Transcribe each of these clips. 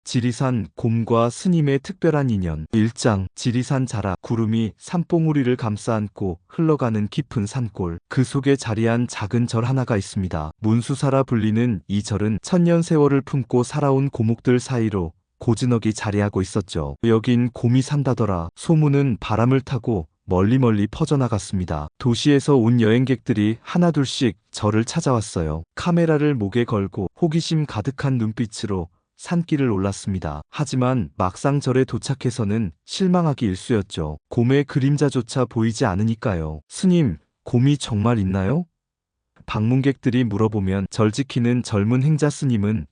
지리산 곰과 스님의 특별한 인연. 1장. 지리산 자락. 구름이 산봉우리를 감싸 안고 흘러가는 깊은 산골. 그 속에 자리한 작은 절 하나가 있습니다. 문수사라 불리는 이 절은 천년 세월을 품고 살아온 고목들 사이로 고즈넉이 자리하고 있었죠. 여긴 곰이 산다더라. 소문은 바람을 타고 멀리 퍼져나갔습니다. 도시에서 온 여행객들이 하나둘씩 절을 찾아왔어요. 카메라를 목에 걸고 호기심 가득한 눈빛으로 산길을 올랐습니다. 하지만 막상 절에 도착해서는 실망하기 일쑤였죠. 곰의 그림자조차 보이지 않으니까요. 스님, 곰이 정말 있나요? 방문객들이 물어보면 절 지키는 젊은 행자 스님은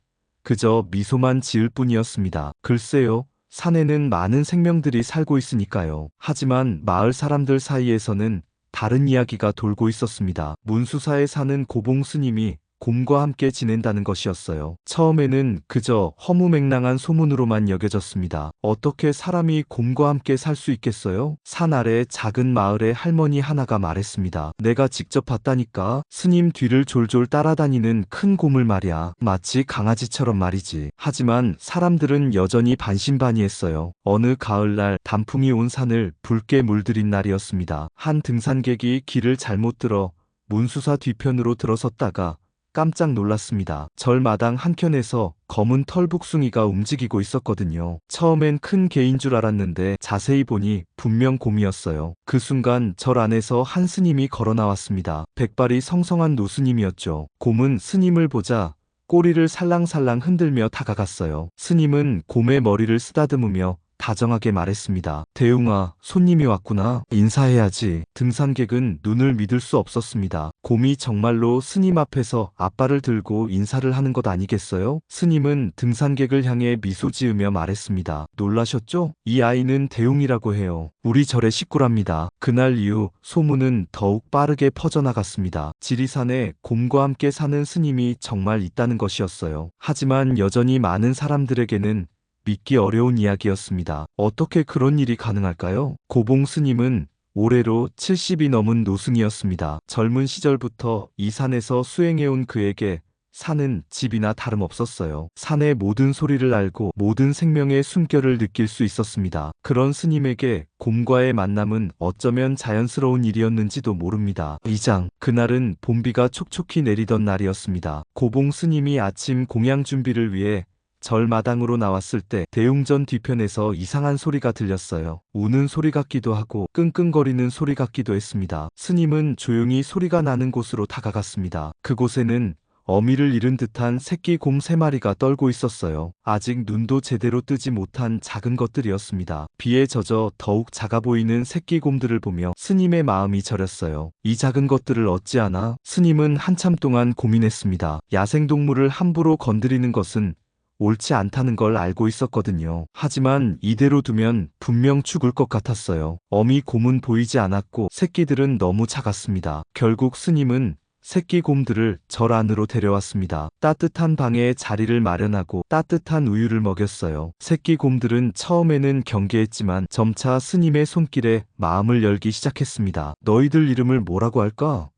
그저 미소만 지을 뿐이었습니다. 글쎄요, 산에는 많은 생명들이 살고 있으니까요. 하지만 마을 사람들 사이에서는 다른 이야기가 돌고 있었습니다. 문수사에 사는 고봉 스님이 곰과 함께 지낸다는 것이었어요. 처음에는 그저 허무맹랑한 소문으로만 여겨졌습니다. 어떻게 사람이 곰과 함께 살 수 있겠어요? 산 아래 작은 마을의 할머니 하나가 말했습니다. 내가 직접 봤다니까. 스님 뒤를 졸졸 따라다니는 큰 곰을 말이야. 마치 강아지처럼 말이지. 하지만 사람들은 여전히 반신반의했어요. 어느 가을날 단풍이 온 산을 붉게 물들인 날이었습니다. 한 등산객이 길을 잘못 들어 문수사 뒤편으로 들어섰다가 깜짝 놀랐습니다. 절 마당 한켠에서 검은 털북숭이가 움직이고 있었거든요. 처음엔 큰 개인 줄 알았는데 자세히 보니 분명 곰이었어요. 그 순간 절 안에서 한 스님이 걸어 나왔습니다. 백발이 성성한 노스님이었죠. 곰은 스님을 보자 꼬리를 살랑살랑 흔들며 다가갔어요. 스님은 곰의 머리를 쓰다듬으며 다정하게 말했습니다. 대웅아, 손님이 왔구나. 인사해야지. 등산객은 눈을 믿을 수 없었습니다. 곰이 정말로 스님 앞에서 앞발을 들고 인사를 하는 것 아니겠어요? 스님은 등산객을 향해 미소 지으며 말했습니다. 놀라셨죠? 이 아이는 대웅이라고 해요. 우리 절의 식구랍니다. 그날 이후 소문은 더욱 빠르게 퍼져나갔습니다. 지리산에 곰과 함께 사는 스님이 정말 있다는 것이었어요. 하지만 여전히 많은 사람들에게는 믿기 어려운 이야기였습니다. 어떻게 그런 일이 가능할까요? 고봉 스님은 올해로 70이 넘은 노승이었습니다. 젊은 시절부터 이 산에서 수행해온 그에게 산은 집이나 다름없었어요. 산의 모든 소리를 알고 모든 생명의 숨결을 느낄 수 있었습니다. 그런 스님에게 곰과의 만남은 어쩌면 자연스러운 일이었는지도 모릅니다. 2장. 그날은 봄비가 촉촉히 내리던 날이었습니다. 고봉 스님이 아침 공양 준비를 위해 절 마당으로 나왔을 때 대웅전 뒤편에서 이상한 소리가 들렸어요. 우는 소리 같기도 하고 끙끙거리는 소리 같기도 했습니다. 스님은 조용히 소리가 나는 곳으로 다가갔습니다. 그곳에는 어미를 잃은 듯한 새끼 곰 3마리가 떨고 있었어요. 아직 눈도 제대로 뜨지 못한 작은 것들이었습니다. 비에 젖어 더욱 작아 보이는 새끼 곰들을 보며 스님의 마음이 저렸어요. 이 작은 것들을 어찌하나? 스님은 한참 동안 고민했습니다. 야생동물을 함부로 건드리는 것은 옳지 않다는 걸 알고 있었거든요. 하지만 이대로 두면 분명 죽을 것 같았어요. 어미 곰은 보이지 않았고 새끼들은 너무 작았습니다. 결국 스님은 새끼 곰들을 절 안으로 데려왔습니다. 따뜻한 방에 자리를 마련하고 따뜻한 우유를 먹였어요. 새끼 곰들은 처음에는 경계했지만 점차 스님의 손길에 마음을 열기 시작했습니다. 너희들 이름을 뭐라고 할까?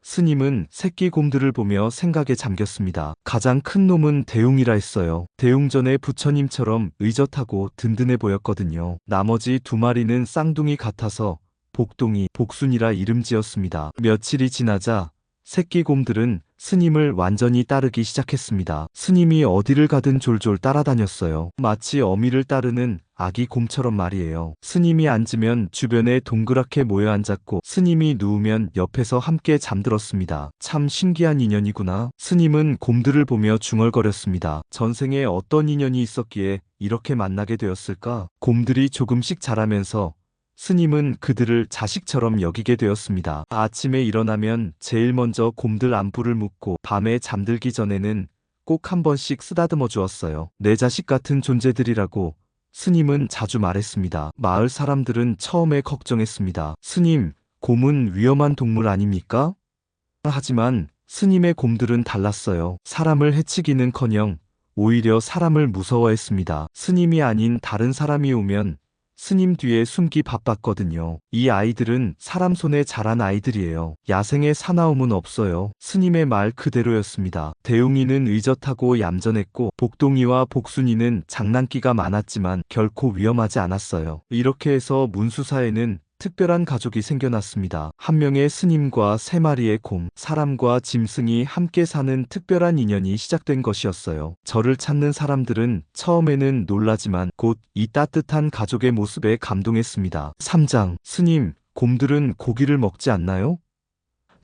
스님은 새끼 곰들을 보며 생각에 잠겼습니다. 가장 큰 놈은 대웅이라 했어요. 대웅전의 부처님처럼 의젓하고 든든해 보였거든요. 나머지 2마리는 쌍둥이 같아서 복동이, 복순이라 이름 지었습니다. 며칠이 지나자 새끼 곰들은 스님을 완전히 따르기 시작했습니다. 스님이 어디를 가든 졸졸 따라다녔어요. 마치 어미를 따르는 아기 곰처럼 말이에요. 스님이 앉으면 주변에 동그랗게 모여 앉았고 스님이 누우면 옆에서 함께 잠들었습니다. 참 신기한 인연이구나. 스님은 곰들을 보며 중얼거렸습니다. 전생에 어떤 인연이 있었기에 이렇게 만나게 되었을까? 곰들이 조금씩 자라면서 스님은 그들을 자식처럼 여기게 되었습니다. 아침에 일어나면 제일 먼저 곰들 안부를 묻고 밤에 잠들기 전에는 꼭 한 번씩 쓰다듬어 주었어요. 내 자식 같은 존재들이라고 스님은 자주 말했습니다. 마을 사람들은 처음에 걱정했습니다. 스님, 곰은 위험한 동물 아닙니까? 하지만 스님의 곰들은 달랐어요. 사람을 해치기는커녕 오히려 사람을 무서워했습니다. 스님이 아닌 다른 사람이 오면 스님 뒤에 숨기 바빴거든요. 이 아이들은 사람 손에 자란 아이들이에요. 야생의 사나움은 없어요. 스님의 말 그대로였습니다. 대웅이는 의젓하고 얌전했고 복동이와 복순이는 장난기가 많았지만 결코 위험하지 않았어요. 이렇게 해서 문수사에는 특별한 가족이 생겨났습니다. 한 명의 스님과 세 마리의 곰, 사람과 짐승이 함께 사는 특별한 인연이 시작된 것이었어요. 저를 찾는 사람들은 처음에는 놀라지만 곧 이 따뜻한 가족의 모습에 감동했습니다. 3장, 스님, 곰들은 고기를 먹지 않나요?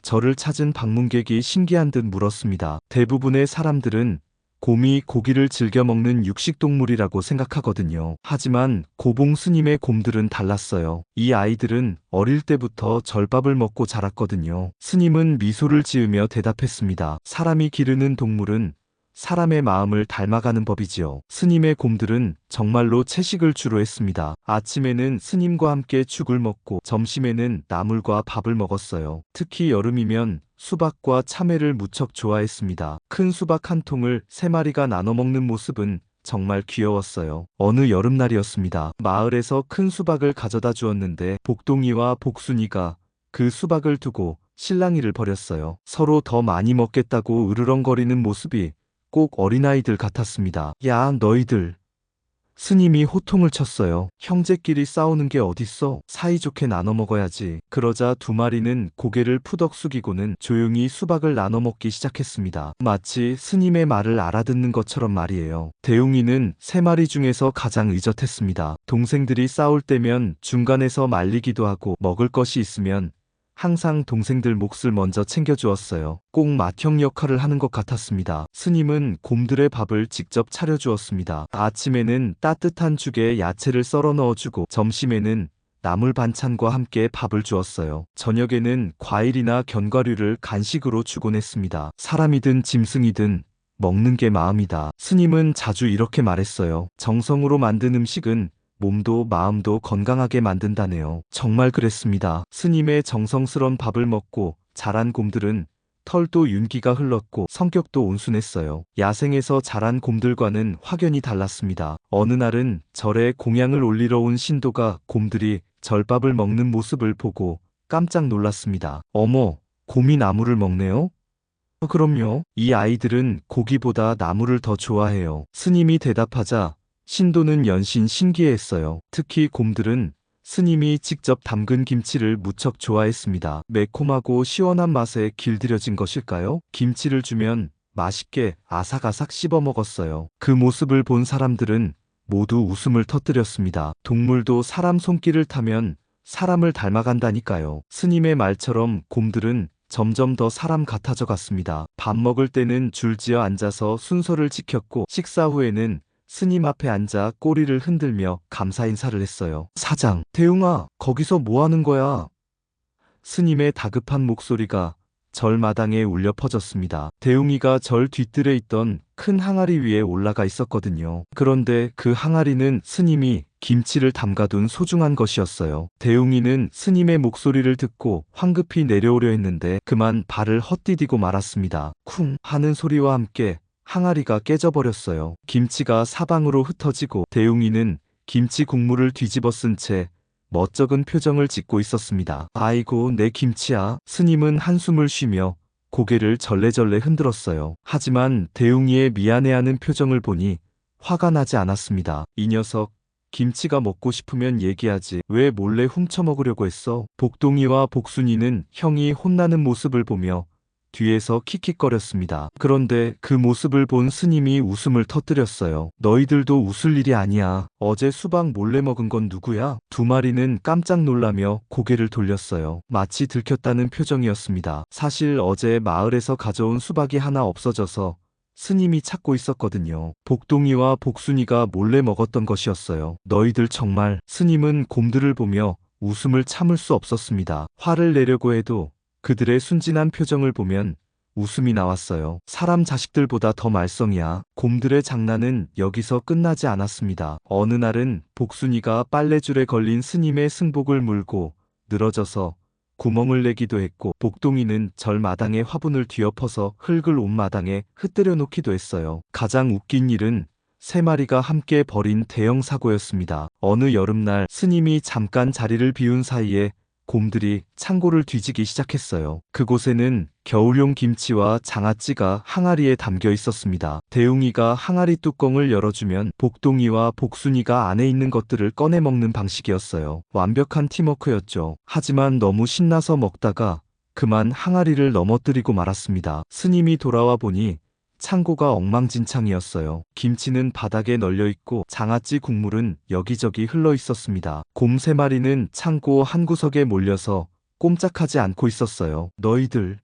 저를 찾은 방문객이 신기한 듯 물었습니다. 대부분의 사람들은 곰이 고기를 즐겨 먹는 육식동물이라고 생각하거든요. 하지만 고봉 스님의 곰들은 달랐어요. 이 아이들은 어릴 때부터 절밥을 먹고 자랐거든요. 스님은 미소를 지으며 대답했습니다. 사람이 기르는 동물은 사람의 마음을 닮아가는 법이지요. 스님의 곰들은 정말로 채식을 주로 했습니다. 아침에는 스님과 함께 죽을 먹고 점심에는 나물과 밥을 먹었어요. 특히 여름이면 수박과 참외를 무척 좋아했습니다. 큰 수박 한 통을 세 마리가 나눠 먹는 모습은 정말 귀여웠어요. 어느 여름날이었습니다. 마을에서 큰 수박을 가져다 주었는데 복동이와 복순이가 그 수박을 두고 실랑이를 벌였어요. 서로 더 많이 먹겠다고 으르렁거리는 모습이 꼭 어린아이들 같았습니다. 야, 너희들. 스님이 호통을 쳤어요. 형제끼리 싸우는 게 어딨어? 사이좋게 나눠 먹어야지. 그러자 두 마리는 고개를 푸덕 숙이고는 조용히 수박을 나눠 먹기 시작했습니다. 마치 스님의 말을 알아듣는 것처럼 말이에요. 대웅이는 세 마리 중에서 가장 의젓했습니다. 동생들이 싸울 때면 중간에서 말리기도 하고 먹을 것이 있으면 항상 동생들 몫을 먼저 챙겨주었어요. 꼭 맏형 역할을 하는 것 같았습니다. 스님은 곰들의 밥을 직접 차려주었습니다. 아침에는 따뜻한 죽에 야채를 썰어 넣어주고 점심에는 나물 반찬과 함께 밥을 주었어요. 저녁에는 과일이나 견과류를 간식으로 주곤 했습니다. 사람이든 짐승이든 먹는 게 마음이다. 스님은 자주 이렇게 말했어요. 정성으로 만든 음식은 몸도 마음도 건강하게 만든다네요. 정말 그랬습니다. 스님의 정성스런 밥을 먹고 자란 곰들은 털도 윤기가 흘렀고 성격도 온순했어요. 야생에서 자란 곰들과는 확연히 달랐습니다. 어느 날은 절에 공양을 올리러 온 신도가 곰들이 절밥을 먹는 모습을 보고 깜짝 놀랐습니다. 어머, 곰이 나무를 먹네요? 그럼요. 이 아이들은 고기보다 나무를 더 좋아해요. 스님이 대답하자 신도는 연신 신기해했어요. 특히 곰들은 스님이 직접 담근 김치를 무척 좋아했습니다. 매콤하고 시원한 맛에 길들여진 것일까요? 김치를 주면 맛있게 아삭아삭 씹어 먹었어요. 그 모습을 본 사람들은 모두 웃음을 터뜨렸습니다. 동물도 사람 손길을 타면 사람을 닮아간다니까요. 스님의 말처럼 곰들은 점점 더 사람 같아져 갔습니다. 밥 먹을 때는 줄지어 앉아서 순서를 지켰고 식사 후에는 스님 앞에 앉아 꼬리를 흔들며 감사 인사를 했어요. 사장, 대웅아, 거기서 뭐 하는 거야? 스님의 다급한 목소리가 절 마당에 울려 퍼졌습니다. 대웅이가 절 뒤뜰에 있던 큰 항아리 위에 올라가 있었거든요. 그런데 그 항아리는 스님이 김치를 담가둔 소중한 것이었어요. 대웅이는 스님의 목소리를 듣고 황급히 내려오려 했는데 그만 발을 헛디디고 말았습니다. 쿵 하는 소리와 함께 항아리가 깨져버렸어요. 김치가 사방으로 흩어지고 대웅이는 김치 국물을 뒤집어 쓴 채 멋쩍은 표정을 짓고 있었습니다. 아이고, 내 김치야. 스님은 한숨을 쉬며 고개를 절레절레 흔들었어요. 하지만 대웅이의 미안해하는 표정을 보니 화가 나지 않았습니다. 이 녀석, 김치가 먹고 싶으면 얘기하지. 왜 몰래 훔쳐 먹으려고 했어? 복동이와 복순이는 형이 혼나는 모습을 보며 뒤에서 킥킥거렸습니다. 그런데 그 모습을 본 스님이 웃음을 터뜨렸어요. 너희들도 웃을 일이 아니야. 어제 수박 몰래 먹은 건 누구야? 두 마리는 깜짝 놀라며 고개를 돌렸어요. 마치 들켰다는 표정이었습니다. 사실 어제 마을에서 가져온 수박이 하나 없어져서 스님이 찾고 있었거든요. 복동이와 복순이가 몰래 먹었던 것이었어요. 너희들 정말. 스님은 곰들을 보며 웃음을 참을 수 없었습니다. 화를 내려고 해도 그들의 순진한 표정을 보면 웃음이 나왔어요. 사람 자식들보다 더 말썽이야. 곰들의 장난은 여기서 끝나지 않았습니다. 어느 날은 복순이가 빨래줄에 걸린 스님의 승복을 물고 늘어져서 구멍을 내기도 했고 복동이는 절 마당에 화분을 뒤엎어서 흙을 온 마당에 흩뜨려 놓기도 했어요. 가장 웃긴 일은 3마리가 함께 벌인 대형 사고였습니다. 어느 여름날 스님이 잠깐 자리를 비운 사이에 곰들이 창고를 뒤지기 시작했어요. 그곳에는 겨울용 김치와 장아찌가 항아리에 담겨 있었습니다. 대웅이가 항아리 뚜껑을 열어주면 복동이와 복순이가 안에 있는 것들을 꺼내 먹는 방식이었어요. 완벽한 팀워크였죠. 하지만 너무 신나서 먹다가 그만 항아리를 넘어뜨리고 말았습니다. 스님이 돌아와 보니 창고가 엉망진창이었어요. 김치는 바닥에 널려 있고 장아찌 국물은 여기저기 흘러 있었습니다. 곰 3마리는 창고 한 구석에 몰려서 꼼짝하지 않고 있었어요. 너희들.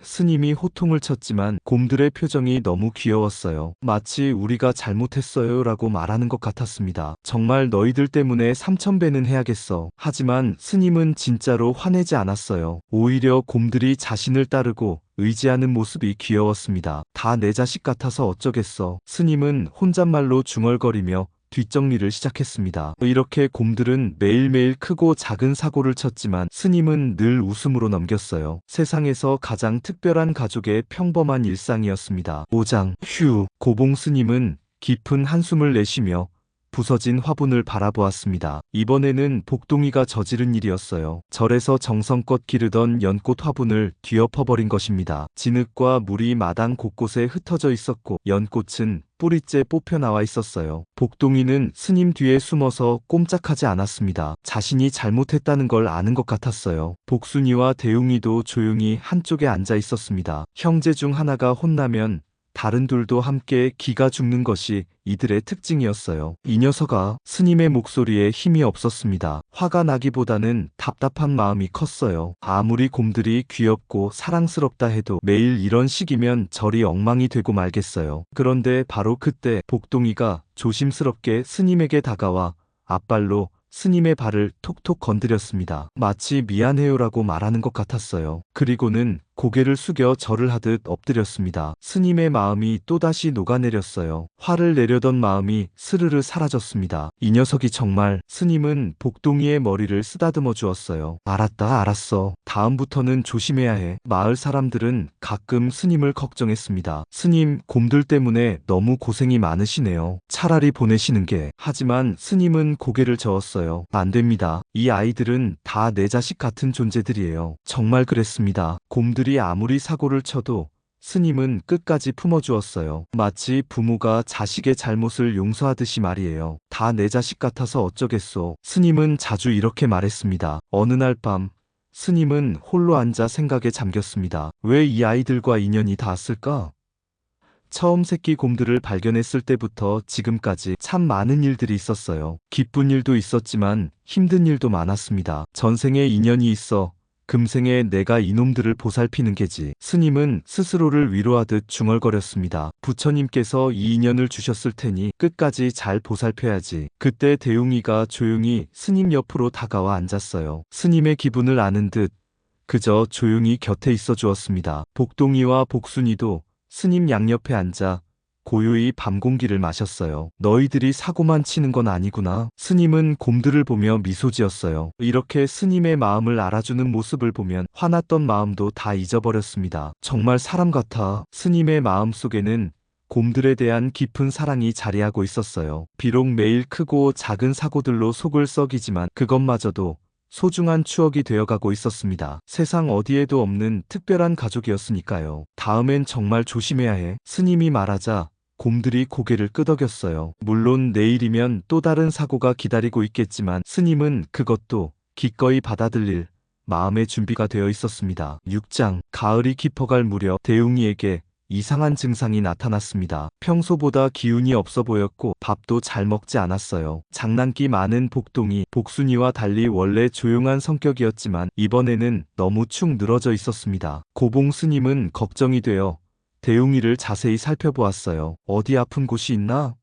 스님이 호통을 쳤지만 곰들의 표정이 너무 귀여웠어요. 마치 우리가 잘못했어요 라고 말하는 것 같았습니다. 정말 너희들 때문에 3000배는 해야겠어. 하지만 스님은 진짜로 화내지 않았어요. 오히려 곰들이 자신을 따르고 의지하는 모습이 귀여웠습니다. 다 내 자식 같아서 어쩌겠어. 스님은 혼잣말로 중얼거리며 뒷정리를 시작했습니다. 이렇게 곰들은 매일매일 크고 작은 사고를 쳤지만 스님은 늘 웃음으로 넘겼어요. 세상에서 가장 특별한 가족의 평범한 일상이었습니다. 5장 휴. 고봉 스님은 깊은 한숨을 내쉬며 부서진 화분을 바라보았습니다. 이번에는 복동이가 저지른 일이었어요. 절에서 정성껏 기르던 연꽃 화분을 뒤엎어버린 것입니다. 진흙과 물이 마당 곳곳에 흩어져 있었고 연꽃은 뿌리째 뽑혀 나와 있었어요. 복동이는 스님 뒤에 숨어서 꼼짝하지 않았습니다. 자신이 잘못했다는 걸 아는 것 같았어요. 복순이와 대웅이도 조용히 한쪽에 앉아 있었습니다. 형제 중 하나가 혼나면 다른 둘도 함께 기가 죽는 것이 이들의 특징이었어요. 이 녀석아. 스님의 목소리에 힘이 없었습니다. 화가 나기보다는 답답한 마음이 컸어요. 아무리 곰들이 귀엽고 사랑스럽다 해도 매일 이런 식이면 절이 엉망이 되고 말겠어요. 그런데 바로 그때 복동이가 조심스럽게 스님에게 다가와 앞발로 스님의 발을 톡톡 건드렸습니다. 마치 미안해요라고 말하는 것 같았어요. 그리고는 고개를 숙여 절을 하듯 엎드렸습니다. 스님의 마음이 또다시 녹아내렸어요. 화를 내려던 마음이 스르르 사라졌습니다. 이 녀석이 정말. 스님은 복동이의 머리를 쓰다듬어 주었어요. 알았다, 알았어. 다음부터는 조심해야 해. 마을 사람들은 가끔 스님을 걱정했습니다. 스님, 곰들 때문에 너무 고생이 많으시네요. 차라리 보내시는 게. 하지만 스님은 고개를 저었어요. 안 됩니다. 이 아이들은 다 내 자식 같은 존재들이에요. 정말 그랬습니다. 곰들이 아무리 사고를 쳐도 스님은 끝까지 품어주었어요. 마치 부모가 자식의 잘못을 용서하듯이 말이에요. 다 내 자식 같아서 어쩌겠소. 스님은 자주 이렇게 말했습니다. 어느 날 밤 스님은 홀로 앉아 생각에 잠겼습니다. 왜 이 아이들과 인연이 닿았을까? 처음 새끼 곰들을 발견했을 때부터 지금까지 참 많은 일들이 있었어요. 기쁜 일도 있었지만 힘든 일도 많았습니다. 전생에 인연이 있어 금생에 내가 이놈들을 보살피는 게지. 스님은 스스로를 위로하듯 중얼거렸습니다. 부처님께서 이 인연을 주셨을 테니 끝까지 잘 보살펴야지. 그때 대웅이가 조용히 스님 옆으로 다가와 앉았어요. 스님의 기분을 아는 듯 그저 조용히 곁에 있어 주었습니다. 복동이와 복순이도 스님 양옆에 앉아 고요히 밤 공기를 마셨어요. 너희들이 사고만 치는 건 아니구나. 스님은 곰들을 보며 미소 지었어요. 이렇게 스님의 마음을 알아주는 모습을 보면 화났던 마음도 다 잊어버렸습니다. 정말 사람 같아. 스님의 마음 속에는 곰들에 대한 깊은 사랑이 자리하고 있었어요. 비록 매일 크고 작은 사고들로 속을 썩이지만 그것마저도 소중한 추억이 되어가고 있었습니다. 세상 어디에도 없는 특별한 가족이었으니까요. 다음엔 정말 조심해야 해. 스님이 말하자 곰들이 고개를 끄덕였어요. 물론 내일이면 또 다른 사고가 기다리고 있겠지만 스님은 그것도 기꺼이 받아들일 마음의 준비가 되어 있었습니다. 6장. 가을이 깊어갈 무렵 대웅이에게 이상한 증상이 나타났습니다. 평소보다 기운이 없어 보였고 밥도 잘 먹지 않았어요. 장난기 많은 복동이 복순이와 달리 원래 조용한 성격이었지만 이번에는 너무 축 늘어져 있었습니다. 고봉 스님은 걱정이 되어 대웅이를 자세히 살펴보았어요. 어디 아픈 곳이 있나?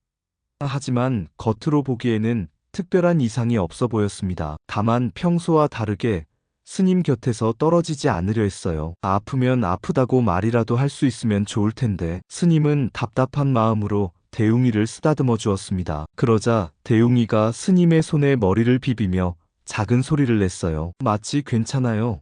하지만 겉으로 보기에는 특별한 이상이 없어 보였습니다. 다만 평소와 다르게 스님 곁에서 떨어지지 않으려 했어요. 아프면 아프다고 말이라도 할 수 있으면 좋을 텐데. 스님은 답답한 마음으로 대웅이를 쓰다듬어 주었습니다. 그러자 대웅이가 스님의 손에 머리를 비비며 작은 소리를 냈어요. 마치 괜찮아요.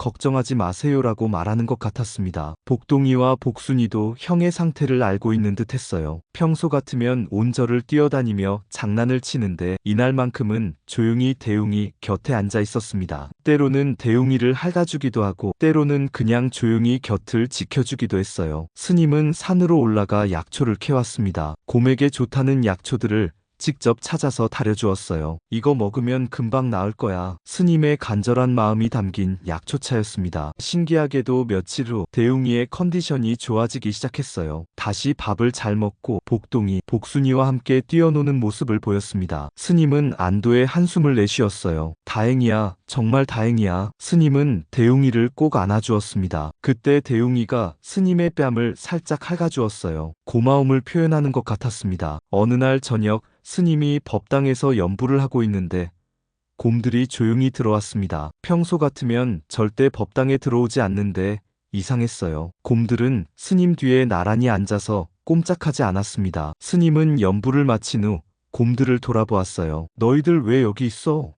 걱정하지 마세요라고 말하는 것 같았습니다. 복동이와 복순이도 형의 상태를 알고 있는 듯 했어요. 평소 같으면 온절을 뛰어다니며 장난을 치는데 이날만큼은 조용히 대웅이 곁에 앉아 있었습니다. 때로는 대웅이를 핥아주기도 하고 때로는 그냥 조용히 곁을 지켜주기도 했어요. 스님은 산으로 올라가 약초를 캐왔습니다. 곰에게 좋다는 약초들을 직접 찾아서 다려주었어요. 이거 먹으면 금방 나을 거야. 스님의 간절한 마음이 담긴 약초차였습니다. 신기하게도 며칠 후 대웅이의 컨디션이 좋아지기 시작했어요. 다시 밥을 잘 먹고 복동이, 복순이와 함께 뛰어노는 모습을 보였습니다. 스님은 안도의 한숨을 내쉬었어요. 다행이야. 정말 다행이야. 스님은 대웅이를 꼭 안아주었습니다. 그때 대웅이가 스님의 뺨을 살짝 핥아주었어요. 고마움을 표현하는 것 같았습니다. 어느 날 저녁 스님이 법당에서 연부를 하고 있는데 곰들이 조용히 들어왔습니다. 평소 같으면 절대 법당에 들어오지 않는데 이상했어요. 곰들은 스님 뒤에 나란히 앉아서 꼼짝하지 않았습니다. 스님은 연부를 마친 후 곰들을 돌아보았어요. 너희들 왜 여기 있어?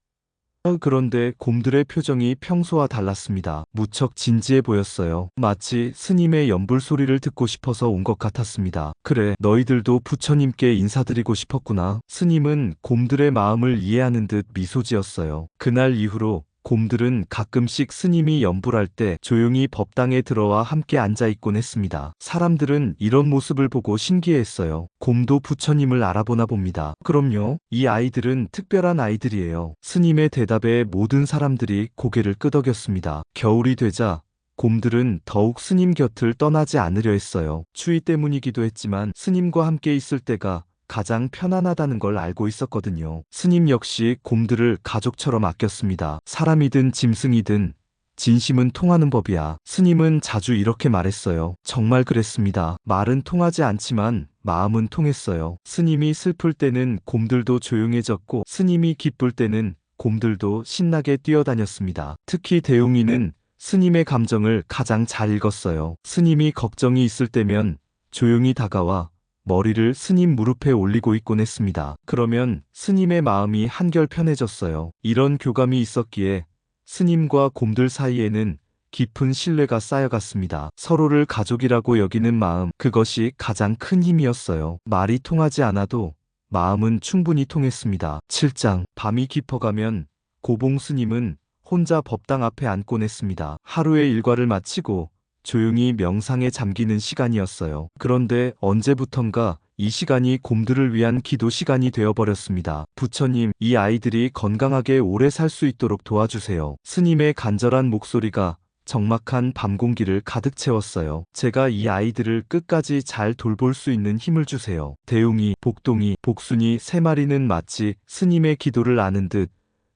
그런데 곰들의 표정이 평소와 달랐습니다. 무척 진지해 보였어요. 마치 스님의 연불 소리를 듣고 싶어서 온 것 같았습니다. 그래, 너희들도 부처님께 인사드리고 싶었구나. 스님은 곰들의 마음을 이해하는 듯 미소 지었어요. 그날 이후로 곰들은 가끔씩 스님이 연불할 때 조용히 법당에 들어와 함께 앉아 있곤 했습니다. 사람들은 이런 모습을 보고 신기해했어요. 곰도 부처님을 알아보나 봅니다. 그럼요. 이 아이들은 특별한 아이들이에요. 스님의 대답에 모든 사람들이 고개를 끄덕였습니다. 겨울이 되자 곰들은 더욱 스님 곁을 떠나지 않으려 했어요. 추위 때문이기도 했지만 스님과 함께 있을 때가 가장 편안하다는 걸 알고 있었거든요. 스님 역시 곰들을 가족처럼 아꼈습니다. 사람이든 짐승이든 진심은 통하는 법이야. 스님은 자주 이렇게 말했어요. 정말 그랬습니다. 말은 통하지 않지만 마음은 통했어요. 스님이 슬플 때는 곰들도 조용해졌고 스님이 기쁠 때는 곰들도 신나게 뛰어다녔습니다. 특히 대웅이는 스님의 감정을 가장 잘 읽었어요. 스님이 걱정이 있을 때면 조용히 다가와 머리를 스님 무릎에 올리고 있곤 했습니다. 그러면 스님의 마음이 한결 편해졌어요. 이런 교감이 있었기에 스님과 곰들 사이에는 깊은 신뢰가 쌓여갔습니다. 서로를 가족이라고 여기는 마음, 그것이 가장 큰 힘이었어요. 말이 통하지 않아도 마음은 충분히 통했습니다. 7장, 밤이 깊어가면 고봉 스님은 혼자 법당 앞에 앉곤 했습니다. 하루의 일과를 마치고 조용히 명상에 잠기는 시간이었어요. 그런데 언제부턴가 이 시간이 곰들을 위한 기도 시간이 되어버렸습니다. 부처님, 이 아이들이 건강하게 오래 살 수 있도록 도와주세요. 스님의 간절한 목소리가 적막한 밤 공기를 가득 채웠어요. 제가 이 아이들을 끝까지 잘 돌볼 수 있는 힘을 주세요. 대웅이, 복동이, 복순이 세 마리는 마치 스님의 기도를 아는 듯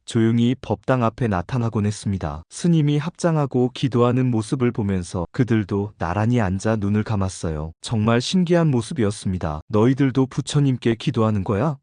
조용히 법당 앞에 나타나곤 했습니다. 스님이 합장하고 기도하는 모습을 보면서 그들도 나란히 앉아 눈을 감았어요. 정말 신기한 모습이었습니다. 너희들도 부처님께 기도하는 거야?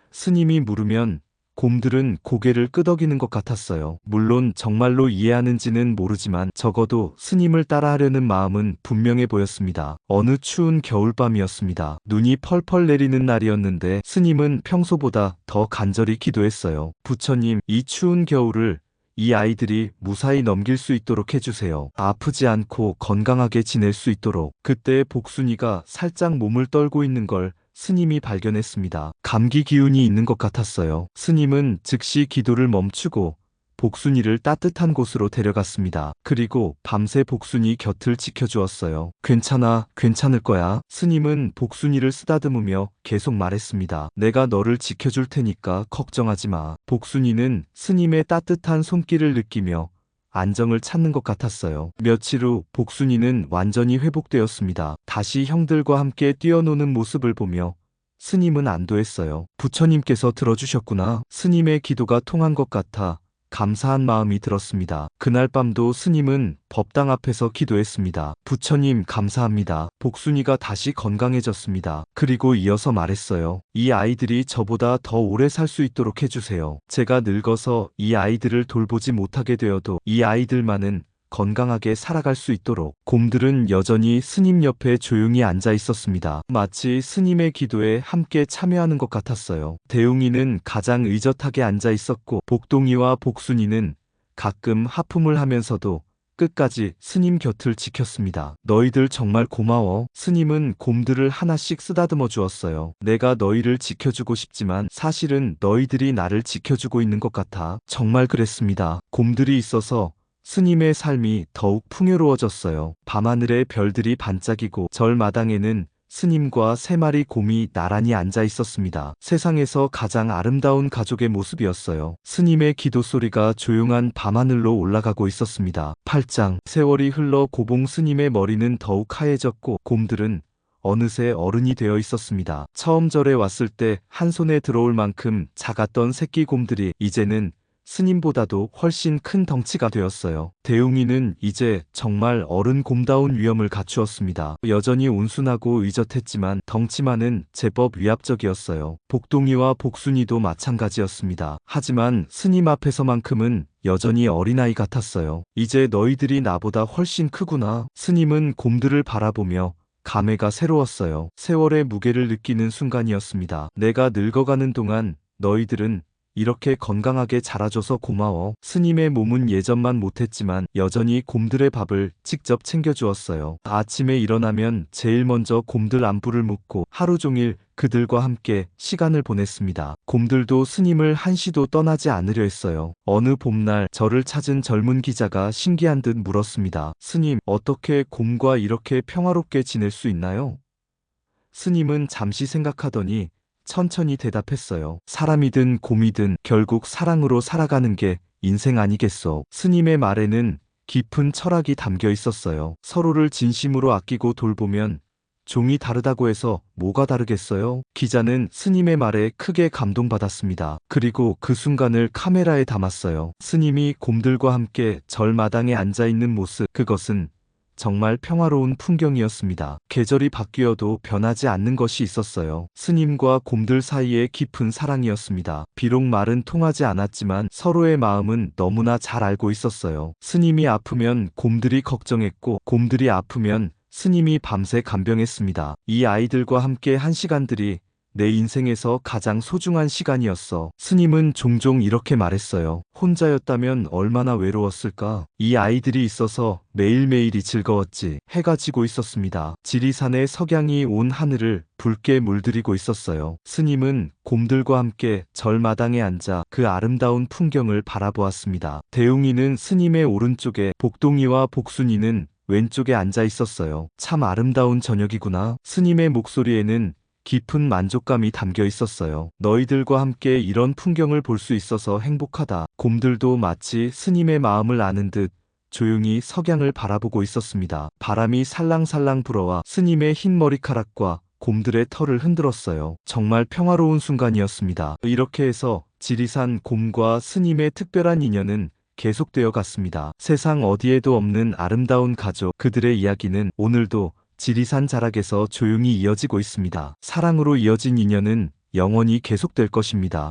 스님이 물으면 곰들은 고개를 끄덕이는 것 같았어요. 물론 정말로 이해하는지는 모르지만 적어도 스님을 따라하려는 마음은 분명해 보였습니다. 어느 추운 겨울밤이었습니다. 눈이 펄펄 내리는 날이었는데 스님은 평소보다 더 간절히 기도했어요. 부처님, 이 추운 겨울을 이 아이들이 무사히 넘길 수 있도록 해주세요. 아프지 않고 건강하게 지낼 수 있도록. 그때 복순이가 살짝 몸을 떨고 있는 걸 스님이 발견했습니다. 감기 기운이 있는 것 같았어요. 스님은 즉시 기도를 멈추고 복순이를 따뜻한 곳으로 데려갔습니다. 그리고 밤새 복순이 곁을 지켜주었어요. 괜찮아, 괜찮을 거야. 스님은 복순이를 쓰다듬으며 계속 말했습니다. 내가 너를 지켜줄 테니까 걱정하지 마. 복순이는 스님의 따뜻한 손길을 느끼며 안정을 찾는 것 같았어요. 며칠 후 복순이는 완전히 회복되었습니다. 다시 형들과 함께 뛰어노는 모습을 보며 스님은 안도했어요. 부처님께서 들어주셨구나. 스님의 기도가 통한 것 같아 감사한 마음이 들었습니다. 그날 밤도 스님은 법당 앞에서 기도했습니다. 부처님 감사합니다. 복순이가 다시 건강해졌습니다. 그리고 이어서 말했어요. 이 아이들이 저보다 더 오래 살 수 있도록 해주세요. 제가 늙어서 이 아이들을 돌보지 못하게 되어도 이 아이들만은 건강하게 살아갈 수 있도록. 곰들은 여전히 스님 옆에 조용히 앉아 있었습니다. 마치 스님의 기도에 함께 참여하는 것 같았어요. 대웅이는 가장 의젓하게 앉아 있었고 복동이와 복순이는 가끔 하품을 하면서도 끝까지 스님 곁을 지켰습니다. 너희들 정말 고마워. 스님은 곰들을 하나씩 쓰다듬어 주었어요. 내가 너희를 지켜주고 싶지만 사실은 너희들이 나를 지켜주고 있는 것 같아. 정말 그랬습니다. 곰들이 있어서 스님의 삶이 더욱 풍요로워졌어요. 밤하늘에 별들이 반짝이고 절 마당에는 스님과 3마리 곰이 나란히 앉아 있었습니다. 세상에서 가장 아름다운 가족의 모습이었어요. 스님의 기도 소리가 조용한 밤하늘로 올라가고 있었습니다. 8장. 세월이 흘러 고봉 스님의 머리는 더욱 하얘졌고 곰들은 어느새 어른이 되어 있었습니다. 처음 절에 왔을 때 한 손에 들어올 만큼 작았던 새끼 곰들이 이제는 스님보다도 훨씬 큰 덩치가 되었어요. 대웅이는 이제 정말 어른 곰다운 위엄을 갖추었습니다. 여전히 온순하고 의젓했지만 덩치만은 제법 위압적이었어요. 복동이와 복순이도 마찬가지였습니다. 하지만 스님 앞에서만큼은 여전히 어린아이 같았어요. 이제 너희들이 나보다 훨씬 크구나. 스님은 곰들을 바라보며 감회가 새로웠어요. 세월의 무게를 느끼는 순간이었습니다. 내가 늙어가는 동안 너희들은 이렇게 건강하게 자라줘서 고마워. 스님의 몸은 예전만 못했지만 여전히 곰들의 밥을 직접 챙겨주었어요. 아침에 일어나면 제일 먼저 곰들 안부를 묻고 하루 종일 그들과 함께 시간을 보냈습니다. 곰들도 스님을 한시도 떠나지 않으려 했어요. 어느 봄날 저를 찾은 젊은 기자가 신기한 듯 물었습니다. 스님, 어떻게 곰과 이렇게 평화롭게 지낼 수 있나요? 스님은 잠시 생각하더니 천천히 대답했어요. 사람이든 곰이든 결국 사랑으로 살아가는 게 인생 아니겠소. 스님의 말에는 깊은 철학이 담겨 있었어요. 서로를 진심으로 아끼고 돌보면 종이 다르다고 해서 뭐가 다르겠어요? 기자는 스님의 말에 크게 감동받았습니다. 그리고 그 순간을 카메라에 담았어요. 스님이 곰들과 함께 절마당에 앉아 있는 모습, 그것은 정말 평화로운 풍경이었습니다. 계절이 바뀌어도 변하지 않는 것이 있었어요. 스님과 곰들 사이에 깊은 사랑이었습니다. 비록 말은 통하지 않았지만 서로의 마음은 너무나 잘 알고 있었어요. 스님이 아프면 곰들이 걱정했고 곰들이 아프면 스님이 밤새 간병했습니다. 이 아이들과 함께 한 시간들이 내 인생에서 가장 소중한 시간이었어. 스님은 종종 이렇게 말했어요. 혼자였다면 얼마나 외로웠을까? 이 아이들이 있어서 매일매일이 즐거웠지. 해가 지고 있었습니다. 지리산의 석양이 온 하늘을 붉게 물들이고 있었어요. 스님은 곰들과 함께 절마당에 앉아 그 아름다운 풍경을 바라보았습니다. 대웅이는 스님의 오른쪽에, 복동이와 복순이는 왼쪽에 앉아 있었어요. 참 아름다운 저녁이구나. 스님의 목소리에는 깊은 만족감이 담겨 있었어요. 너희들과 함께 이런 풍경을 볼 수 있어서 행복하다. 곰들도 마치 스님의 마음을 아는 듯 조용히 석양을 바라보고 있었습니다. 바람이 살랑살랑 불어와 스님의 흰 머리카락과 곰들의 털을 흔들었어요. 정말 평화로운 순간이었습니다. 이렇게 해서 지리산 곰과 스님의 특별한 인연은 계속되어 갔습니다. 세상 어디에도 없는 아름다운 가족, 그들의 이야기는 오늘도 지리산 자락에서 조용히 이어지고 있습니다. 사랑으로 이어진 인연은 영원히 계속될 것입니다.